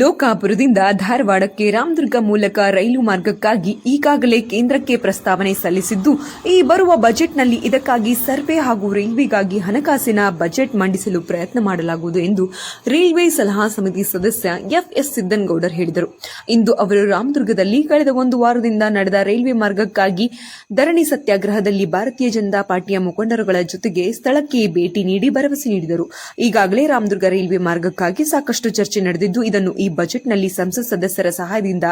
ಲೋಕಾಪುರದಿಂದ ಧಾರವಾಡಕ್ಕೆ ರಾಮದುರ್ಗ ಮೂಲಕ ರೈಲು ಮಾರ್ಗಕ್ಕಾಗಿ ಈಗಾಗಲೇ ಕೇಂದ್ರಕ್ಕೆ ಪ್ರಸ್ತಾವನೆ ಸಲ್ಲಿಸಿದ್ದು, ಈ ಬರುವ ಬಜೆಟ್ನಲ್ಲಿ ಇದಕ್ಕಾಗಿ ಸರ್ವೆ ಹಾಗೂ ರೈಲ್ವೆಗಾಗಿ ಹಣಕಾಸಿನ ಬಜೆಟ್ ಮಂಡಿಸಲು ಪ್ರಯತ್ನ ಮಾಡಲಾಗುವುದು ಎಂದು ರೈಲ್ವೆ ಸಲಹಾ ಸಮಿತಿ ಸದಸ್ಯ ಎಫ್ಎಸ್ ಸಿದ್ದನಗೌಡರ್ ಹೇಳಿದರು. ಇಂದು ಅವರು ರಾಮದುರ್ಗದಲ್ಲಿ ಕಳೆದ ಒಂದು ವಾರದಿಂದ ನಡೆದ ರೈಲ್ವೆ ಮಾರ್ಗಕ್ಕಾಗಿ ಧರಣಿ ಸತ್ಯಾಗ್ರಹದಲ್ಲಿ ಭಾರತೀಯ ಜನತಾ ಪಾರ್ಟಿಯ ಮುಖಂಡರುಗಳ ಜೊತೆಗೆ ಸ್ಥಳಕ್ಕೆ ಭೇಟಿ ನೀಡಿ ಭರವಸೆ ನೀಡಿದರು. ಈಗಾಗಲೇ ರಾಮದುರ್ಗ ರೈಲ್ವೆ ಮಾರ್ಗಕ್ಕಾಗಿ ಸಾಕಷ್ಟು ಚರ್ಚೆ ನಡೆದಿದ್ದು, ಇದನ್ನು ಈ ಬಜೆಟ್ನಲ್ಲಿ ಸಂಸತ್ ಸದಸ್ಯರ ಸಹಾಯದಿಂದ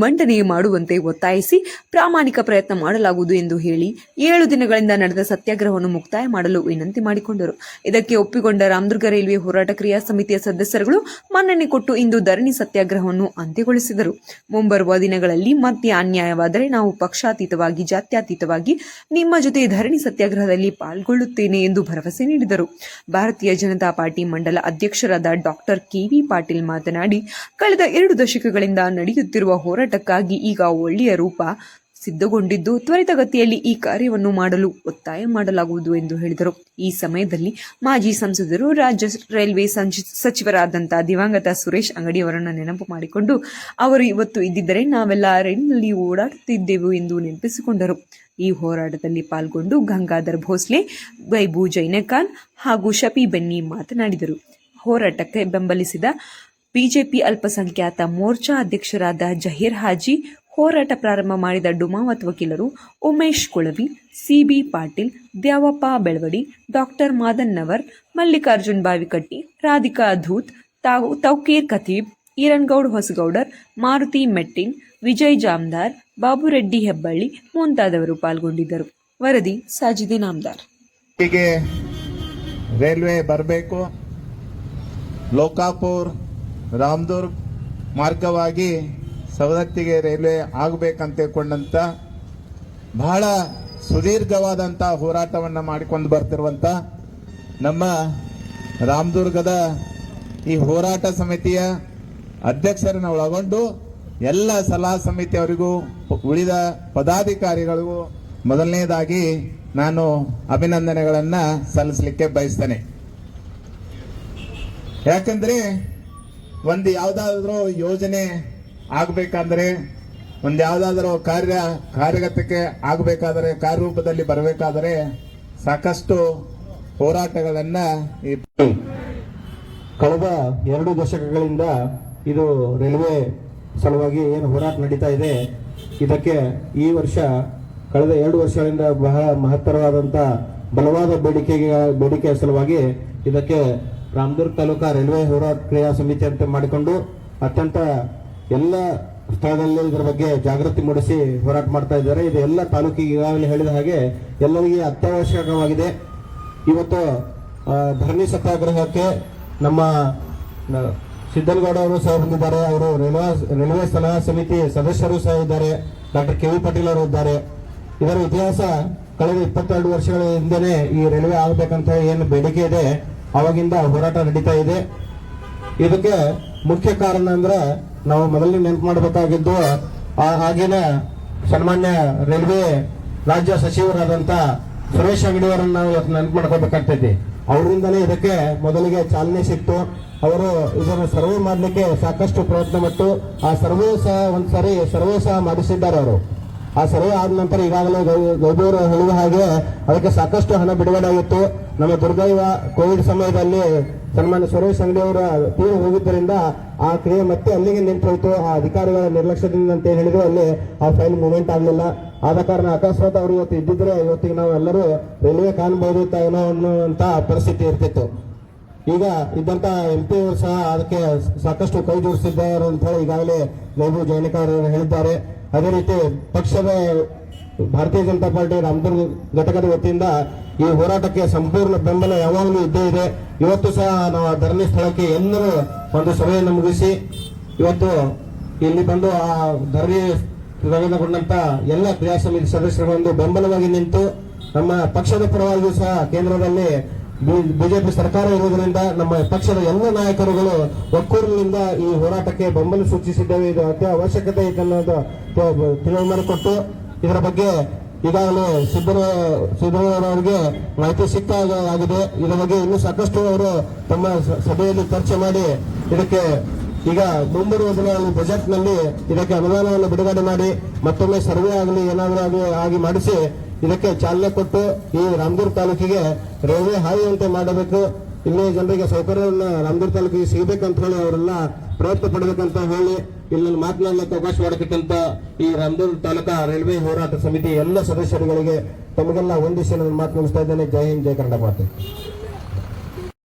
ಮಂಡನೆ ಮಾಡುವಂತೆ ಒತ್ತಾಯಿಸಿ ಪ್ರಾಮಾಣಿಕ ಪ್ರಯತ್ನ ಮಾಡಲಾಗುವುದು ಎಂದು ಹೇಳಿ 7 ದಿನಗಳಿಂದ ನಡೆದ ಸತ್ಯಾಗ್ರಹವನ್ನು ಮುಕ್ತಾಯ ಮಾಡಲು ವಿನಂತಿ ಮಾಡಿಕೊಂಡರು. ಇದಕ್ಕೆ ಒಪ್ಪಿಕೊಂಡ ರಾಮದುರ್ಗ ರೈಲ್ವೆ ಹೋರಾಟ ಕ್ರಿಯಾ ಸಮಿತಿಯ ಸದಸ್ಯರುಗಳು ಮನ್ನಣೆ ಕೊಟ್ಟು ಇಂದು ಧರಣಿ ಸತ್ಯಾಗ್ರಹವನ್ನು ಅಂತ್ಯಗೊಳಿಸಿದರು. ಮುಂಬರುವ ದಿನಗಳಲ್ಲಿ ಮತ್ತೆ ಅನ್ಯಾಯವಾದರೆ ನಾವು ಪಕ್ಷಾತೀತವಾಗಿ ಜಾತ್ಯತೀತವಾಗಿ ನಿಮ್ಮ ಜೊತೆ ಧರಣಿ ಸತ್ಯಾಗ್ರಹದಲ್ಲಿ ಪಾಲ್ಗೊಳ್ಳುತ್ತೇನೆ ಎಂದು ಭರವಸೆ ನೀಡಿದರು. ಭಾರತೀಯ ಜನತಾ ಪಾರ್ಟಿ ಮಂಡಲ ಅಧ್ಯಕ್ಷರಾದ ಡಾಕ್ಟರ್ ಕೆವಿ ಪಾಟೀಲ್ ಮಾತನಾಡಿ, ಕಳೆದ 2 ದಶಕಗಳಿಂದ ನಡೆಯುತ್ತಿರುವ ಹೋರಾಟಕ್ಕಾಗಿ ಈಗ ಒಳ್ಳೆಯ ರೂಪ ಸಿದ್ಧಗೊಂಡಿದ್ದು, ತ್ವರಿತಗತಿಯಲ್ಲಿ ಈ ಕಾರ್ಯವನ್ನು ಮಾಡಲು ಒತ್ತಾಯ ಮಾಡಲಾಗುವುದು ಎಂದು ಹೇಳಿದರು. ಈ ಸಮಯದಲ್ಲಿ ಮಾಜಿ ಸಂಸದರು, ರಾಜ್ಯ ರೈಲ್ವೆ ಸಚಿವರಾದಂತಹ ದಿವಂಗತ ಸುರೇಶ್ ಅಂಗಡಿ ಅವರನ್ನು ನೆನಪು ಮಾಡಿಕೊಂಡು, ಅವರು ಇವತ್ತು ಇದ್ದಿದ್ದರೆ ನಾವೆಲ್ಲ ರೈಲಿನಲ್ಲಿ ಓಡಾಡುತ್ತಿದ್ದೆವು ಎಂದು ನೆನಪಿಸಿಕೊಂಡರು. ಈ ಹೋರಾಟದಲ್ಲಿ ಪಾಲ್ಗೊಂಡು ಗಂಗಾಧರ್ ಭೋಸ್ಲೆ, ವೈಭು ಜೈನಖಾನ್ ಹಾಗೂ ಶಫಿ ಬೆನ್ನಿ ಮಾತನಾಡಿದರು. ಹೋರಾಟಕ್ಕೆ ಬೆಂಬಲಿಸಿದ ಬಿಜೆಪಿ ಅಲ್ಪಸಂಖ್ಯಾತ ಮೋರ್ಚಾ ಅಧ್ಯಕ್ಷರಾದ ಜಹೀರ್ ಹಾಜಿ, ಹೋರಾಟ ಪ್ರಾರಂಭ ಮಾಡಿದ ಡುಮಾವತ್ ವಕೀಲರು ಉಮೇಶ್ ಕುಳವಿ, ಸಿಬಿ ಪಾಟೀಲ್, ದ್ಯಾವಪ್ಪ ಬೆಳವಡಿ, ಡಾಕ್ಟರ್ ಮಾದನ್ನವರ್, ಮಲ್ಲಿಕಾರ್ಜುನ್ ಬಾವಿಕಟ್ಟಿ, ರಾಧಿಕಾ ಧೂತ್, ತೌಕೀರ್ ಖತೀಬ್, ಈರನ್ಗೌಡ್ ಹೊಸಗೌಡರ್, ಮಾರುತಿ ಮೆಟ್ಟಿನ್, ವಿಜಯ್ ಜಾಮದಾರ್, ಬಾಬುರೆಡ್ಡಿ ಹೆಬ್ಬಳ್ಳಿ ಮುಂತಾದವರು ಪಾಲ್ಗೊಂಡಿದ್ದರು. ವರದಿ ಸಾಜಿದಿ ನಾಮದಾರ್. ರೈಲ್ವೆ ಬರಬೇಕು, ಲೋಕಾಪುರ್ ರಾಮದುರ್ಗ್ ಮಾರ್ಗವಾಗಿ ಸವದತ್ತಿಗೆ ರೈಲ್ವೆ ಆಗಬೇಕಂತ ತಿಳ್ಕೊಂಡಂತ ಬಹಳ ಸುದೀರ್ಘವಾದಂಥ ಹೋರಾಟವನ್ನು ಮಾಡಿಕೊಂಡು ಬರ್ತಿರುವಂಥ ನಮ್ಮ ರಾಮದುರ್ಗದ ಈ ಹೋರಾಟ ಸಮಿತಿಯ ಅಧ್ಯಕ್ಷರನ್ನು ಒಳಗೊಂಡು ಎಲ್ಲ ಸಲಹಾ ಸಮಿತಿಯವರಿಗೂ ಉಳಿದ ಪದಾಧಿಕಾರಿಗಳಿಗೂ ಮೊದಲನೇದಾಗಿ ನಾನು ಅಭಿನಂದನೆಗಳನ್ನು ಸಲ್ಲಿಸಲಿಕ್ಕೆ ಬಯಸ್ತೇನೆ. ಯಾಕಂದ್ರೆ ಒಂದು ಯಾವುದಾದ್ರೂ ಯೋಜನೆ ಆಗಬೇಕಾದ್ರೆ, ಒಂದು ಯಾವುದಾದ್ರೂ ಕಾರ್ಯಗತಕ್ಕೆ ಆಗಬೇಕಾದರೆ, ಕಾರ್ಯರೂಪದಲ್ಲಿ ಬರಬೇಕಾದರೆ ಸಾಕಷ್ಟು ಹೋರಾಟಗಳನ್ನ ಕಳೆದ 2 ದಶಕಗಳಿಂದ ಇದು ರೈಲ್ವೆ ಸಲುವಾಗಿ ಏನು ಹೋರಾಟ ನಡೀತಾ ಇದೆ, ಇದಕ್ಕೆ ಈ ವರ್ಷ ಕಳೆದ 2 ವರ್ಷಗಳಿಂದ ಬಹಳ ಮಹತ್ತರವಾದಂಥ ಬಲವಾದ ಬೇಡಿಕೆಯ ಸಲುವಾಗಿ ಇದಕ್ಕೆ ರಾಮದುರ್ಗ ತಾಲೂಕಾ ರೈಲ್ವೆ ಹೋರಾಟ ಕ್ರಿಯಾ ಸಮಿತಿ ಅಂತ ಮಾಡಿಕೊಂಡು ಅತ್ಯಂತ ಎಲ್ಲ ಸ್ಥಳದಲ್ಲಿ ಇದರ ಬಗ್ಗೆ ಜಾಗೃತಿ ಮೂಡಿಸಿ ಹೋರಾಟ ಮಾಡ್ತಾ ಇದ್ದಾರೆ. ಇದು ಎಲ್ಲ ತಾಲೂಕಿಗೆ ಈಗಾಗಲೇ ಹೇಳಿದ ಹಾಗೆ ಎಲ್ಲರಿಗೆ ಅತ್ಯವಶ್ಯಕವಾಗಿದೆ. ಇವತ್ತು ಧರಣಿ ಸತ್ಯಾಗ್ರಹಕ್ಕೆ ನಮ್ಮ ಸಿದ್ದನಗೌಡ ಅವರು ಸಹ ಬಂದಿದ್ದಾರೆ. ಅವರು ರೈಲ್ವೆ ಸಲಹಾ ಸಮಿತಿ ಸದಸ್ಯರು ಸಹ ಇದ್ದಾರೆ. ಡಾಕ್ಟರ್ ಕೆವಿ ಪಾಟೀಲ್ ಅವರು ಇದ್ದಾರೆ. ಇದರ ಇತಿಹಾಸ ಕಳೆದ 22 ವರ್ಷಗಳ ಹಿಂದೆನೆ ಈ ರೈಲ್ವೆ ಆಗಬೇಕಂತ ಏನು ಬೇಡಿಕೆ ಇದೆ ಅವಾಗಿಂದ ಹೋರಾಟ ನಡೀತಾ ಇದೆ. ಇದಕ್ಕೆ ಮುಖ್ಯ ಕಾರಣ ಅಂದ್ರೆ ನಾವು ಮೊದಲನೇ ನೆನಪು ಮಾಡಬೇಕಾಗಿದ್ದು ಆಗಿನ ಸನ್ಮಾನ್ಯ ರೈಲ್ವೆ ರಾಜ್ಯ ಸಚಿವರಾದಂತ ಸುರೇಶ್ ಅಂಗಡಿ ಅವರನ್ನು ನಾವು ಇವತ್ತು ನೆನಪು ಮಾಡ್ಕೋಬೇಕಾಗ್ತೈತಿ. ಅವರಿಂದಲೇ ಇದಕ್ಕೆ ಮೊದಲಿಗೆ ಚಾಲನೆ ಸಿಕ್ತು. ಅವರು ಇದನ್ನು ಸರ್ವೆ ಮಾಡಲಿಕ್ಕೆ ಸಾಕಷ್ಟು ಪ್ರಯತ್ನ ಮತ್ತು ಆ ಸರ್ವೆ ಸಹ ಒಂದ್ಸರಿ ಸರ್ವೆ ಸಹ ಮಾಡಿಸಿದ್ದಾರೆ. ಅವರು ಆ ಸರ್ವೆ ಆದ ನಂತರ ಈಗಾಗಲೇ ಗೌರವರು ಹೇಳಿದ ಹಾಗೆ ಅದಕ್ಕೆ ಸಾಕಷ್ಟು ಹಣ ಬಿಡುಗಡೆ ಆಗಿತ್ತು. ನಮ್ಮ ದುರ್ದೈವ ಕೋವಿಡ್ ಸಮಯದಲ್ಲಿ ಸನ್ಮಾನ್ಯ ಸುರೇಶ್ ಅಂಗಡಿ ಅವರ ತೀರು ಹೋಗಿದ್ದರಿಂದ ಆ ಕ್ರಿಯೆ ಮತ್ತೆ ಅಲ್ಲಿಗೆ ನಿಂತು ಹೋಯಿತು. ಆ ಅಧಿಕಾರಿಗಳ ನಿರ್ಲಕ್ಷ್ಯದಿಂದ ಅಂತ ಹೇಳಿದ್ರು, ಅಲ್ಲಿ ಆ ಫೈಲ್ ಮೂವ್ಮೆಂಟ್ ಆಗಲಿಲ್ಲ. ಆದ ಕಾರಣ ಅಕಸ್ಮಾತ್ ಅವರು ಇವತ್ತು ಇದ್ದಿದ್ರೆ ಇವತ್ತಿಗೆ ನಾವು ಎಲ್ಲರೂ ರೈಲ್ವೆ ಕಾಣಬಹುದು ಏನೋ ಅನ್ನುವಂತ ಪರಿಸ್ಥಿತಿ ಇರ್ತಿತ್ತು. ಈಗ ಇದ್ದಂತ MP ಅವರು ಸಹ ಅದಕ್ಕೆ ಸಾಕಷ್ಟು ಕೈ ಜೋಡಿಸಿದ್ದಾರೆ ಅಂತ ಹೇಳಿ ಈಗಾಗಲೇ ವೈಭು ಜೈನಖಾನ್ ಹೇಳಿದ್ದಾರೆ. ಅದೇ ರೀತಿ ಪಕ್ಷದ ಭಾರತೀಯ ಜನತಾ ಪಾರ್ಟಿ ರಾಮದುರ್ಗ ಘಟಕದ ವತಿಯಿಂದ ಈ ಹೋರಾಟಕ್ಕೆ ಸಂಪೂರ್ಣ ಬೆಂಬಲ ಯಾವಾಗಲೂ ಇದ್ದೇ ಇದೆ. ಇವತ್ತು ಸಹ ನಾವು ಧರಣಿ ಸ್ಥಳಕ್ಕೆ ಎಲ್ಲರೂ ಒಂದು ಸಭೆಯನ್ನು ಮುಗಿಸಿ ಇವತ್ತು ಇಲ್ಲಿ ಬಂದು ಆ ಧರಣಿ ತೆಗೆದುಕೊಂಡಂತ ಎಲ್ಲ ಕ್ರಿಯಾ ಸಮಿತಿ ಸದಸ್ಯರು ಬೆಂಬಲವಾಗಿ ನಿಂತು ನಮ್ಮ ಪಕ್ಷದ ಪರವಾಗಿಯೂ ಸಹ ಕೇಂದ್ರದಲ್ಲಿ ಬಿಜೆಪಿ ಸರ್ಕಾರ ಇರುವುದರಿಂದ ನಮ್ಮ ಪಕ್ಷದ ಎಲ್ಲ ನಾಯಕರುಗಳು ಒಕ್ಕೂರಿನಿಂದ ಈ ಹೋರಾಟಕ್ಕೆ ಬೆಂಬಲ ಸೂಚಿಸಿದ್ದೇವೆ. ಇದು ಅತಿ ಅವಶ್ಯಕತೆ ಇದೆ ಅನ್ನೋದು ತಿಳಿವಳಿಕೆ ಕೊಟ್ಟು ಇದರ ಬಗ್ಗೆ ಈಗಾಗಲೇ ಸಿದ್ದರಾಮಯ್ಯನವರಿಗೆ ಮಾಹಿತಿ ಸಿಕ್ಕಾಗಿದೆ. ಇದರ ಬಗ್ಗೆ ಇನ್ನೂ ಸಾಕಷ್ಟು ಅವರು ತಮ್ಮ ಸಭೆಯಲ್ಲಿ ಚರ್ಚೆ ಮಾಡಿ ಇದಕ್ಕೆ ಈಗ ಮುಂಬರುವ ದಿನಗಳಲ್ಲಿ ಬಜೆಟ್ ನಲ್ಲಿ ಇದಕ್ಕೆ ಅನುದಾನವನ್ನು ಬಿಡುಗಡೆ ಮಾಡಿ ಮತ್ತೊಮ್ಮೆ ಸರ್ವೆ ಆಗಲಿ ಏನಾದರೂ ಆಗಿ ಮಾಡಿಸಿ ಇದಕ್ಕೆ ಚಾಲನೆ ಕೊಟ್ಟು ಈ ರಾಮದುರ್ಗ ತಾಲೂಕಿಗೆ ರೈಲ್ವೆ ಹಾಯಿ ಅಂತ ಮಾಡಬೇಕು. ಇಲ್ಲಿ ಜನರಿಗೆ ಸೌಕರ್ಯವನ್ನು ರಾಮದುರ್ಗ ತಾಲೂಕಿಗೆ ಸಿಗಬೇಕಂತ ಹೇಳಿ ಅವರೆಲ್ಲ ಪ್ರಯತ್ನ ಪಡಬೇಕಂತ ಹೇಳಿ ಇಲ್ಲಿ ಮಾತನಾಡಲಿಕ್ಕೆ ಅವಕಾಶ ಮಾಡಿಕೊಟ್ಟಂತ ಈ ರಾಮದುರ್ಗ ತಾಲೂಕಾ ರೈಲ್ವೆ ಹೋರಾಟ ಸಮಿತಿ ಎಲ್ಲ ಸದಸ್ಯರುಗಳಿಗೆ ತಮಗೆಲ್ಲ ಒಂದಿಷ್ಟು ಮಾತು ಮುಗಿಸ್ತಾ ಇದ್ದೇನೆ. ಜೈ ಹಿಂದ್, ಜೈ ಕನ್ನಡ ಮಾತೆ.